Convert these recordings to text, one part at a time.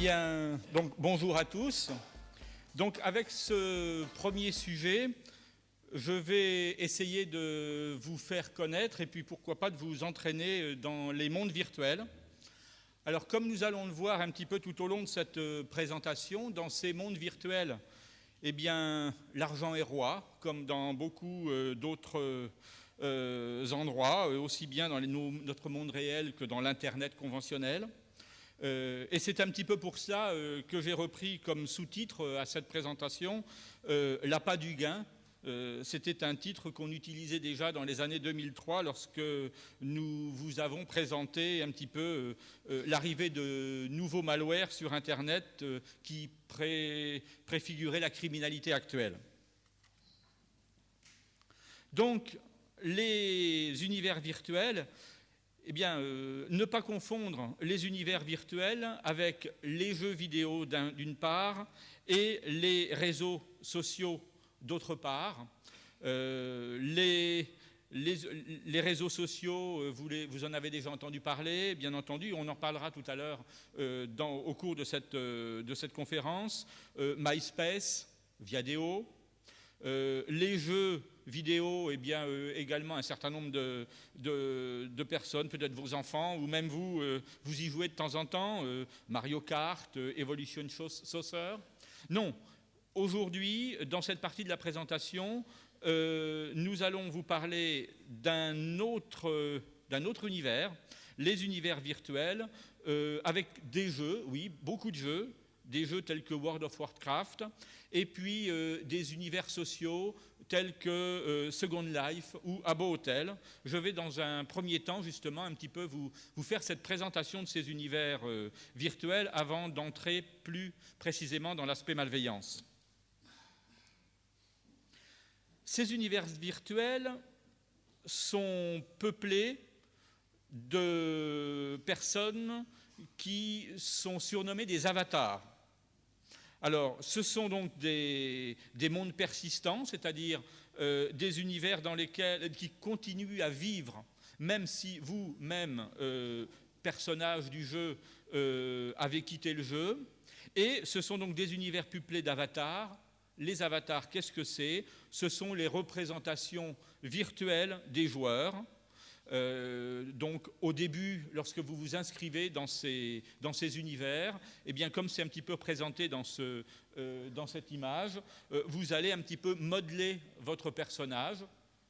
bien, donc bonjour à tous. Donc avec ce premier sujet, je vais essayer de vous faire connaître et puis pourquoi pas de vous entraîner dans les mondes virtuels. Alors comme nous allons le voir un petit peu tout au long de cette présentation, dans ces mondes virtuels, eh bien l'argent est roi, comme dans beaucoup d'autres endroits, aussi bien dans notre monde réel que dans l'Internet conventionnel. Et c'est un petit peu pour cela que j'ai repris comme sous-titre à cette présentation l'appât du gain. C'était un titre qu'on utilisait déjà dans les années 2003 lorsque nous vous avons présenté un petit peu l'arrivée de nouveaux malwares sur Internet qui préfiguraient la criminalité actuelle. Donc, les univers virtuels, eh bien, ne pas confondre les univers virtuels avec les jeux vidéo d'une part et les réseaux sociaux d'autre part. Les réseaux sociaux, vous en avez déjà entendu parler, bien entendu, on en parlera tout à l'heure au cours de cette conférence. MySpace, Viadeo. Les jeux vidéo, eh bien, également un certain nombre de personnes, peut-être vos enfants, ou même vous, vous y jouez de temps en temps, Mario Kart, Evolution Soccer. Non, aujourd'hui, dans cette partie de la présentation, nous allons vous parler d'un autre univers, les univers virtuels, avec des jeux, oui, beaucoup de jeux, des jeux tels que World of Warcraft, et puis des univers sociaux tels que Second Life ou Habbo Hotel. Je vais dans un premier temps justement un petit peu vous faire cette présentation de ces univers virtuels avant d'entrer plus précisément dans l'aspect malveillance. Ces univers virtuels sont peuplés de personnes qui sont surnommées des avatars. Alors, ce sont donc des mondes persistants, c'est-à-dire des univers qui continuent à vivre, même si vous-même, personnage du jeu, avez quitté le jeu. Et ce sont donc des univers peuplés d'avatars. Les avatars, qu'est-ce que c'est? Ce sont les représentations virtuelles des joueurs. Donc au début, lorsque vous vous inscrivez dans ces univers, eh bien, comme c'est un petit peu présenté dans cette image, vous allez un petit peu modeler votre personnage,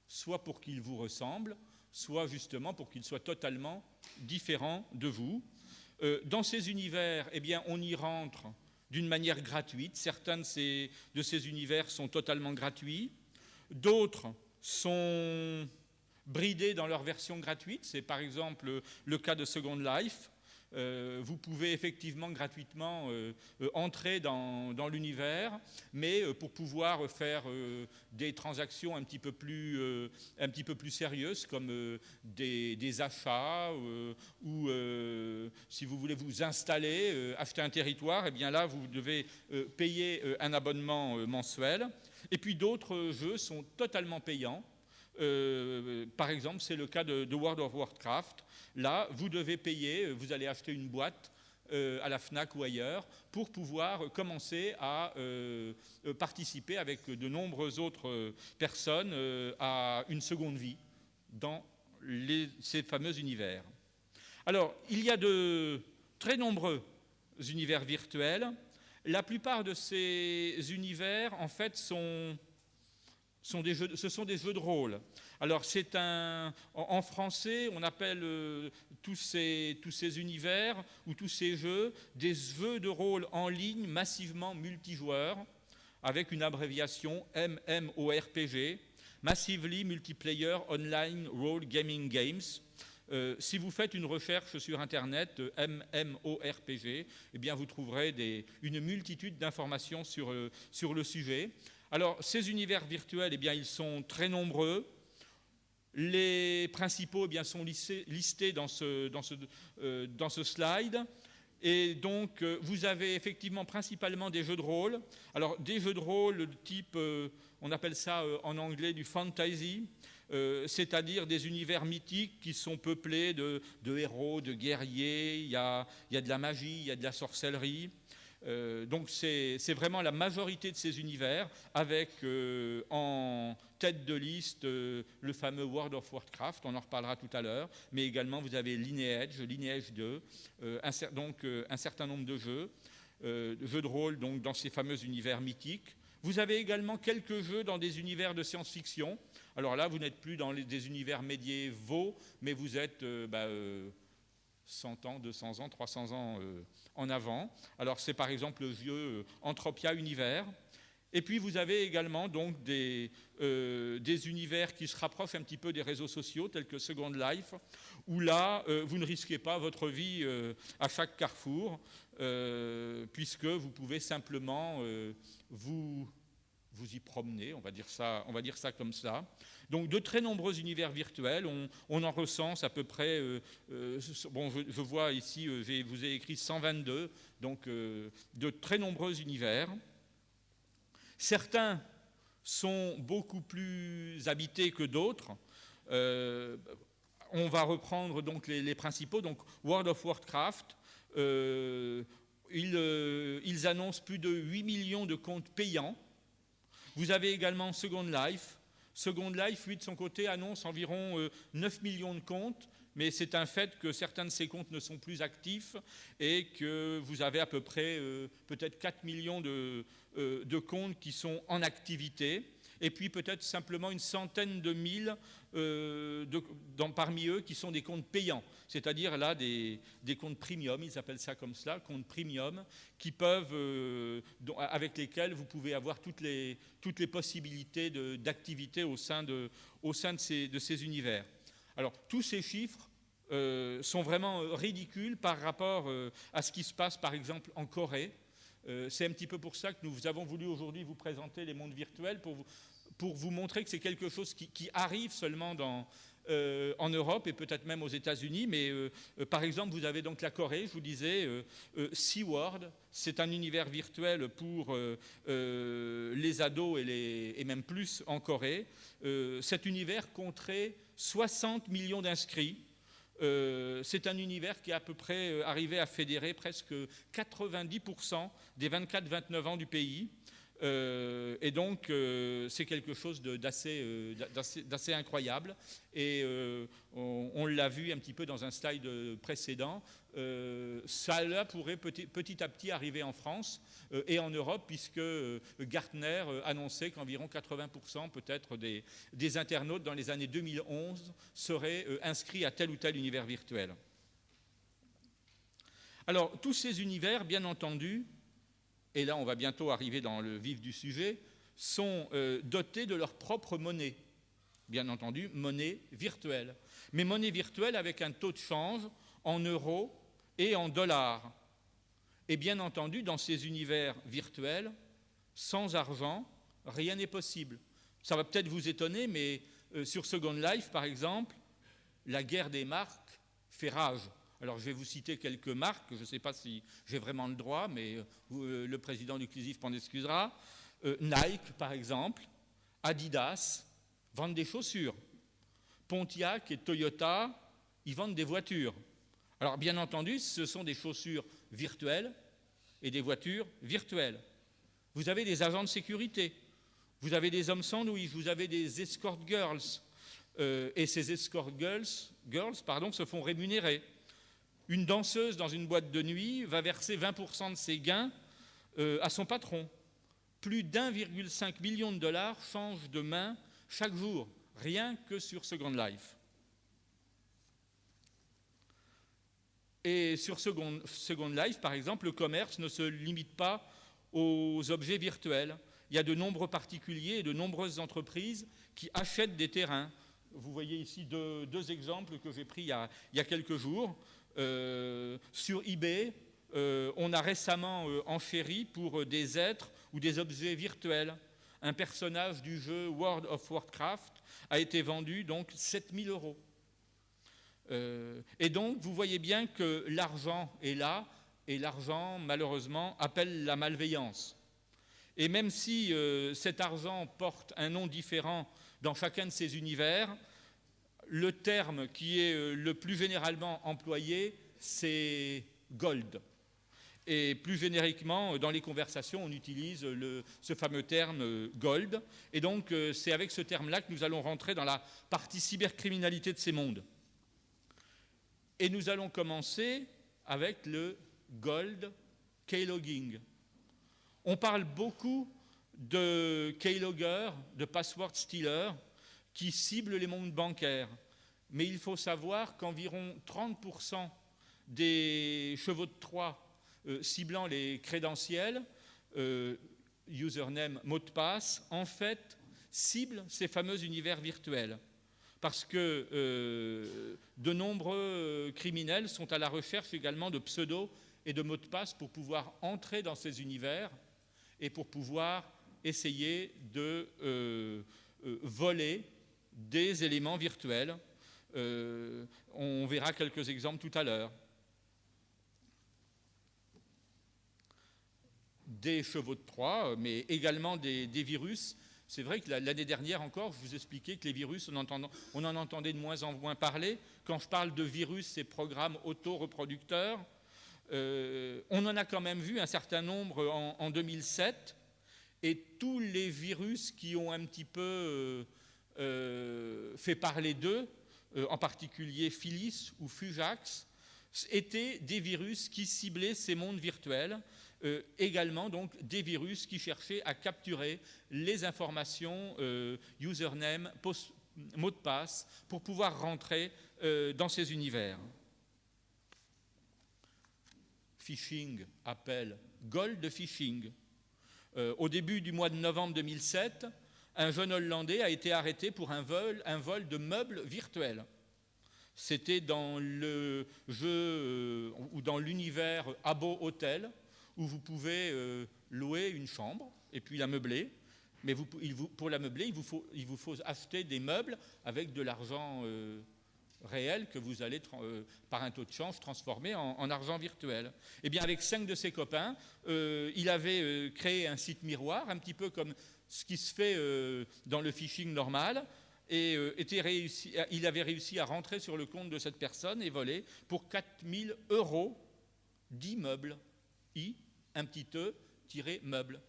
soit pour qu'il vous ressemble, soit justement pour qu'il soit totalement différent de vous. Dans ces univers, eh bien, on y rentre d'une manière gratuite. Certains de ces univers sont totalement gratuits. D'autres sont bridés dans leur version gratuite. C'est par exemple le cas de Second Life. Vous pouvez effectivement gratuitement entrer dans l'univers, mais pour pouvoir faire des transactions un petit peu plus sérieuses, comme des achats, ou si vous voulez vous installer, acheter un territoire, et bien là vous devez payer un abonnement mensuel. Et puis d'autres jeux sont totalement payants. Par exemple, c'est le cas de World of Warcraft. Là, vous devez payer, vous allez acheter une boîte à la Fnac ou ailleurs pour pouvoir commencer à participer avec de nombreuses autres personnes à une seconde vie dans ces fameux univers. Alors, il y a de très nombreux univers virtuels. La plupart de ces univers, en fait, ce sont des jeux de rôle. Alors, en français, on appelle tous ces univers ou tous ces jeux des jeux de rôle en ligne massivement multijoueurs, avec une abréviation MMORPG, Massively Multiplayer Online Role Gaming Games. Si vous faites une recherche sur Internet, MMORPG, eh bien vous trouverez une multitude d'informations sur le sujet. Alors, ces univers virtuels, eh bien, ils sont très nombreux. Les principaux, eh bien, sont listés dans ce slide. Et donc, vous avez effectivement principalement des jeux de rôle. Alors, des jeux de rôle de type, on appelle ça en anglais du fantasy, c'est-à-dire des univers mythiques qui sont peuplés de héros, de guerriers, il y a de la magie, il y a de la sorcellerie. Donc c'est vraiment la majorité de ces univers, avec en tête de liste le fameux World of Warcraft, on en reparlera tout à l'heure, mais également vous avez Lineage 2, donc un certain nombre de jeux de rôle donc, dans ces fameux univers mythiques. Vous avez également quelques jeux dans des univers de science-fiction. Alors là, vous n'êtes plus dans des univers médiévaux, mais vous êtes 100 ans, 200 ans, 300 ans en avant. Alors c'est par exemple le jeu Entropia Univers. Et puis vous avez également donc des univers qui se rapprochent un petit peu des réseaux sociaux, tels que Second Life, où là, vous ne risquez pas votre vie à chaque carrefour, puisque vous pouvez simplement vous y promener, on va dire ça comme ça. Donc de très nombreux univers virtuels, on en recense à peu près, je vois ici, je vous ai écrit 122, donc de très nombreux univers. Certains sont beaucoup plus habités que d'autres. On va reprendre donc les principaux. Donc World of Warcraft, ils annoncent plus de 8 millions de comptes payants. Vous avez également Second Life. Second Life, lui, de son côté, annonce environ 9 millions de comptes, mais c'est un fait que certains de ces comptes ne sont plus actifs et que vous avez à peu près peut-être 4 millions de comptes qui sont en activité, et puis peut-être simplement une centaine de mille parmi eux qui sont des comptes payants, c'est-à-dire là des comptes premium, ils appellent ça comme cela, comptes premium, qui peuvent, avec lesquels vous pouvez avoir toutes les possibilités d'activité au sein de ces univers. Alors tous ces chiffres sont vraiment ridicules par rapport à ce qui se passe par exemple en Corée. C'est un petit peu pour ça que nous avons voulu aujourd'hui vous présenter les mondes virtuels, pour vous montrer que c'est quelque chose qui arrive seulement en Europe et peut-être même aux États-Unis. Mais par exemple, vous avez donc la Corée, je vous disais, SeaWorld, c'est un univers virtuel pour les ados et même plus en Corée. Cet univers compterait 60 millions d'inscrits. C'est un univers qui est à peu près arrivé à fédérer presque 90% des 24-29 ans du pays. Et donc, c'est quelque chose d'assez incroyable. Et on l'a vu un petit peu dans un slide précédent. Ça là pourrait petit à petit arriver en France et en Europe, puisque Gartner annonçait qu'environ 80% peut-être des internautes dans les années 2011 seraient inscrits à tel ou tel univers virtuel. Alors, tous ces univers, bien entendu, et là on va bientôt arriver dans le vif du sujet, sont dotés de leur propre monnaie. Bien entendu, monnaie virtuelle. Mais monnaie virtuelle avec un taux de change en euros et en dollars. Et bien entendu, dans ces univers virtuels, sans argent, rien n'est possible. Ça va peut-être vous étonner, mais sur Second Life, par exemple, la guerre des marques fait rage. Alors, je vais vous citer quelques marques, je ne sais pas si j'ai vraiment le droit, mais le président du CLISIF m'en excusera. Nike, par exemple, Adidas vendent des chaussures. Pontiac et Toyota, ils vendent des voitures. Alors, bien entendu, ce sont des chaussures virtuelles et des voitures virtuelles. Vous avez des agents de sécurité, vous avez des hommes sandwich, vous avez des escort girls. Et ces escort girls se font rémunérer. Une danseuse dans une boîte de nuit va verser 20% de ses gains à son patron. Plus d'1,5 million de dollars changent de main chaque jour, rien que sur Second Life. Et sur Second Life, par exemple, le commerce ne se limite pas aux objets virtuels. Il y a de nombreux particuliers et de nombreuses entreprises qui achètent des terrains. Vous voyez ici deux exemples que j'ai pris il y a quelques jours. Sur eBay, on a récemment enchéri pour des êtres ou des objets virtuels. Un personnage du jeu World of Warcraft a été vendu donc 7 000 €. Et donc, vous voyez bien que l'argent est là, et l'argent, malheureusement, appelle la malveillance. Et même si cet argent porte un nom différent dans chacun de ces univers, le terme qui est le plus généralement employé, c'est gold. Et plus génériquement, dans les conversations, on utilise ce fameux terme gold. Et donc, c'est avec ce terme-là que nous allons rentrer dans la partie cybercriminalité de ces mondes. Et nous allons commencer avec le gold keylogging. On parle beaucoup de keyloggers, de password stealers, qui ciblent les mondes bancaires. Mais il faut savoir qu'environ 30% des chevaux de Troie ciblant les crédentiels, username, mot de passe, en fait, ciblent ces fameux univers virtuels. Parce que de nombreux criminels sont à la recherche également de pseudos et de mots de passe pour pouvoir entrer dans ces univers et pour pouvoir essayer de voler des éléments virtuels. On verra quelques exemples tout à l'heure. Des chevaux de Troie, mais également des virus. C'est vrai que l'année dernière encore, je vous expliquais que les virus, on en entendait de moins en moins parler. Quand je parle de virus, c'est programmes auto-reproducteurs. On en a quand même vu un certain nombre en 2007. Et tous les virus qui ont un petit peu fait parler d'eux, en particulier Phyllis ou Fujax, étaient des virus qui ciblaient ces mondes virtuels. Également donc des virus qui cherchaient à capturer les informations username, mot de passe pour pouvoir rentrer dans ces univers. Phishing appelle gold phishing. Au début du mois de novembre 2007, un jeune Hollandais a été arrêté pour un vol de meubles virtuels. C'était dans le jeu ou dans l'univers Habbo Hotel, où vous pouvez louer une chambre et puis la meubler. Mais pour la meubler, il vous faut acheter des meubles avec de l'argent réel que vous allez, par un taux de change, transformer en argent virtuel. Eh bien, avec 5 de ses copains, il avait créé un site miroir, un petit peu comme ce qui se fait dans le phishing normal, et il avait réussi à rentrer sur le compte de cette personne et voler pour 4 000 € d'immeubles. Un petit E, tiré meuble.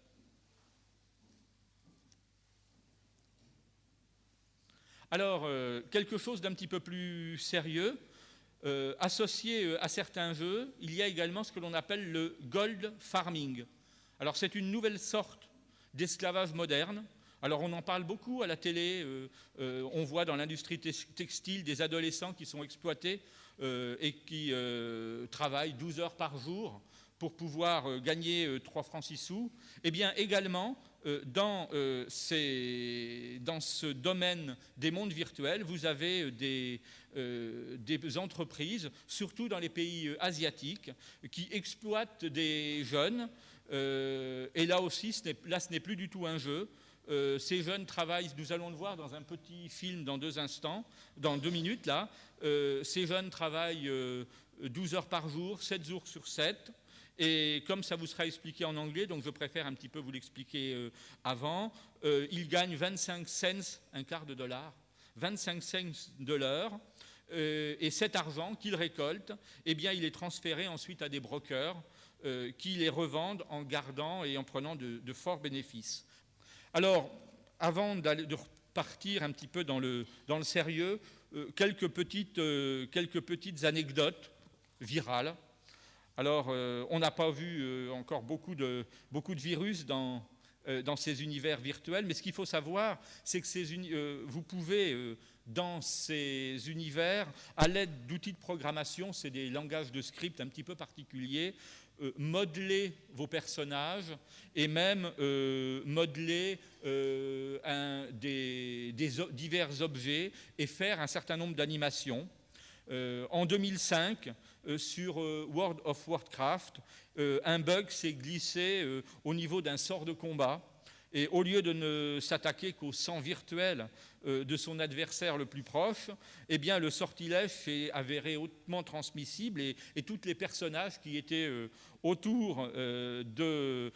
Alors, quelque chose d'un petit peu plus sérieux, associé à certains jeux, il y a également ce que l'on appelle le gold farming. Alors, c'est une nouvelle sorte d'esclavage moderne. Alors, on en parle beaucoup à la télé. On voit dans l'industrie textile des adolescents qui sont exploités et qui travaillent 12 heures par jour pour pouvoir gagner 3 francs 6 sous. Eh bien, également, dans ce domaine des mondes virtuels, vous avez des entreprises, surtout dans les pays asiatiques, qui exploitent des jeunes. Et là aussi, ce n'est plus du tout un jeu. Ces jeunes travaillent, nous allons le voir dans un petit film dans 2 instants, dans 2 minutes là. Ces jeunes travaillent 12 heures par jour, 7 jours sur 7. Et comme ça vous sera expliqué en anglais, donc je préfère un petit peu vous l'expliquer avant, ils gagnent 25 cents, un quart de dollar, 25 cents de l'heure, et cet argent qu'ils récoltent, eh bien, il est transféré ensuite à des brokers qui les revendent en gardant et en prenant de forts bénéfices. Alors, avant de repartir un petit peu dans le sérieux, quelques petites anecdotes virales. Alors, on n'a pas vu encore beaucoup de virus dans ces univers virtuels, mais ce qu'il faut savoir, c'est que vous pouvez, dans ces univers, à l'aide d'outils de programmation, c'est des langages de script un petit peu particuliers, modeler vos personnages et même modeler divers objets et faire un certain nombre d'animations. En 2005, sur World of Warcraft, un bug s'est glissé au niveau d'un sort de combat. Et au lieu de ne s'attaquer qu'au sang virtuel de son adversaire le plus proche, eh bien, le sortilège s'est avéré hautement transmissible et tous les personnages qui étaient autour de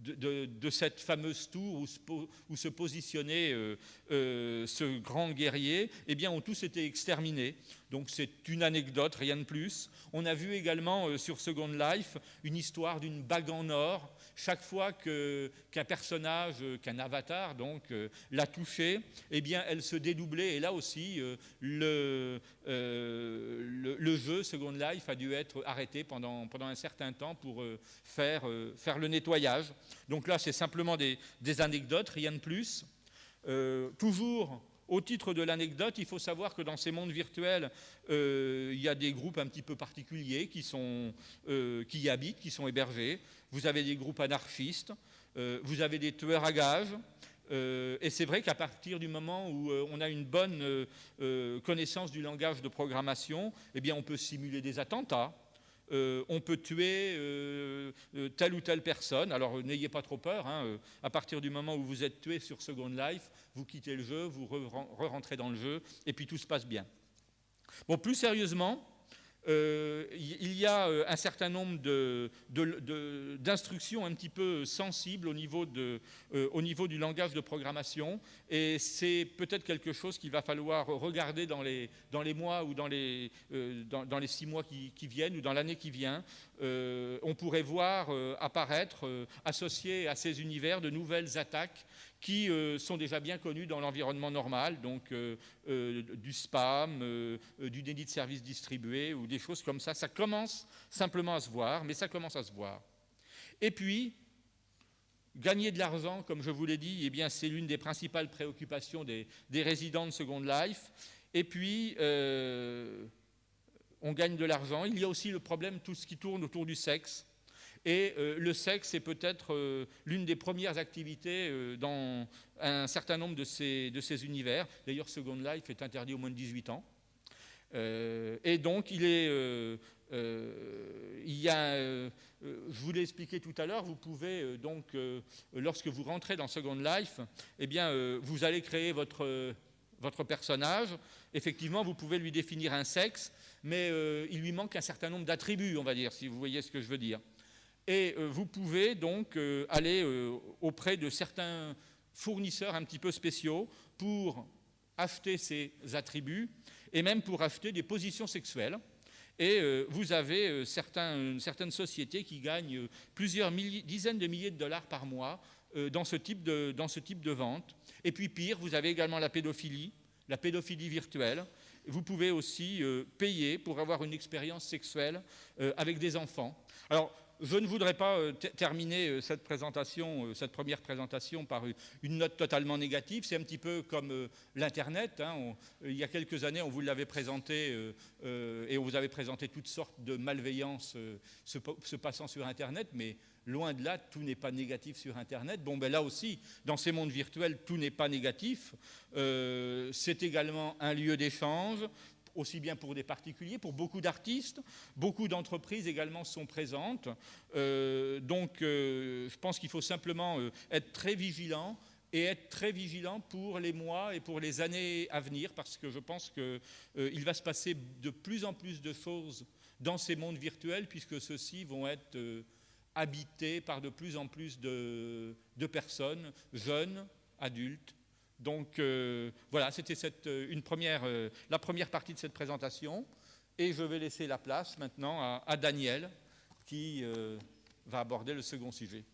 de cette fameuse tour où se positionnait ce grand guerrier, eh bien, ont tous été exterminés. Donc c'est une anecdote, rien de plus. On a vu également sur Second Life une histoire d'une bague en or. Chaque fois qu'un personnage, qu'un avatar donc l'a touchée, eh bien elle se dédoublait. Et là aussi, le jeu Second Life a dû être arrêté pendant un certain temps pour faire le nettoyage. Donc là, c'est simplement des anecdotes, rien de plus. Toujours au titre de l'anecdote, il faut savoir que dans ces mondes virtuels, il y a des groupes un petit peu particuliers qui y habitent, qui sont hébergés. Vous avez des groupes anarchistes, vous avez des tueurs à gages. Et c'est vrai qu'à partir du moment où on a une bonne connaissance du langage de programmation, eh bien on peut simuler des attentats. On peut tuer telle ou telle personne. Alors n'ayez pas trop peur, hein. À partir du moment où vous êtes tué sur Second Life, vous quittez le jeu, vous rentrez dans le jeu, et puis tout se passe bien. Bon, plus sérieusement, il y a un certain nombre d'instructions un petit peu sensibles au niveau du langage de programmation, et c'est peut-être quelque chose qu'il va falloir regarder dans les mois ou dans les 6 mois qui viennent ou dans l'année qui vient. On pourrait voir apparaître, associées à ces univers, de nouvelles attaques qui sont déjà bien connues dans l'environnement normal, donc du spam, du déni de services distribués ou des choses comme ça. Ça commence simplement à se voir, mais ça commence à se voir. Et puis, gagner de l'argent, comme je vous l'ai dit, eh bien, c'est l'une des principales préoccupations des résidents de Second Life. Et puis, on gagne de l'argent. Il y a aussi le problème, tout ce qui tourne autour du sexe. Et le sexe est peut-être l'une des premières activités dans un certain nombre de ces univers. D'ailleurs, Second Life est interdit aux moins de 18 ans. Et donc, je vous l'ai expliqué tout à l'heure, vous pouvez donc, lorsque vous rentrez dans Second Life, eh bien, vous allez créer votre personnage. Effectivement, vous pouvez lui définir un sexe, mais il lui manque un certain nombre d'attributs, on va dire, si vous voyez ce que je veux dire. Et vous pouvez donc aller auprès de certains fournisseurs un petit peu spéciaux pour acheter ces attributs et même pour acheter des positions sexuelles. Et vous avez certaines sociétés qui gagnent plusieurs dizaines de milliers de dollars par mois dans ce type de vente. Et puis pire, vous avez également la pédophilie virtuelle. Vous pouvez aussi payer pour avoir une expérience sexuelle avec des enfants. Alors, je ne voudrais pas terminer cette première présentation par une note totalement négative. C'est un petit peu comme l'Internet. Hein. Il y a quelques années, on vous l'avait présenté et on vous avait présenté toutes sortes de malveillances se passant sur Internet, mais loin de là, tout n'est pas négatif sur Internet. Bon, ben là aussi, dans ces mondes virtuels, tout n'est pas négatif. C'est également un lieu d'échange, aussi bien pour des particuliers, pour beaucoup d'artistes. Beaucoup d'entreprises également sont présentes. Donc, je pense qu'il faut simplement être très vigilant et être très vigilant pour les mois et pour les années à venir, parce que je pense qu'il va se passer de plus en plus de choses dans ces mondes virtuels, puisque ceux-ci vont être habités par de plus en plus de personnes, jeunes, adultes. Donc voilà, c'était la première partie de cette présentation. Et je vais laisser la place maintenant à Daniel qui va aborder le second sujet.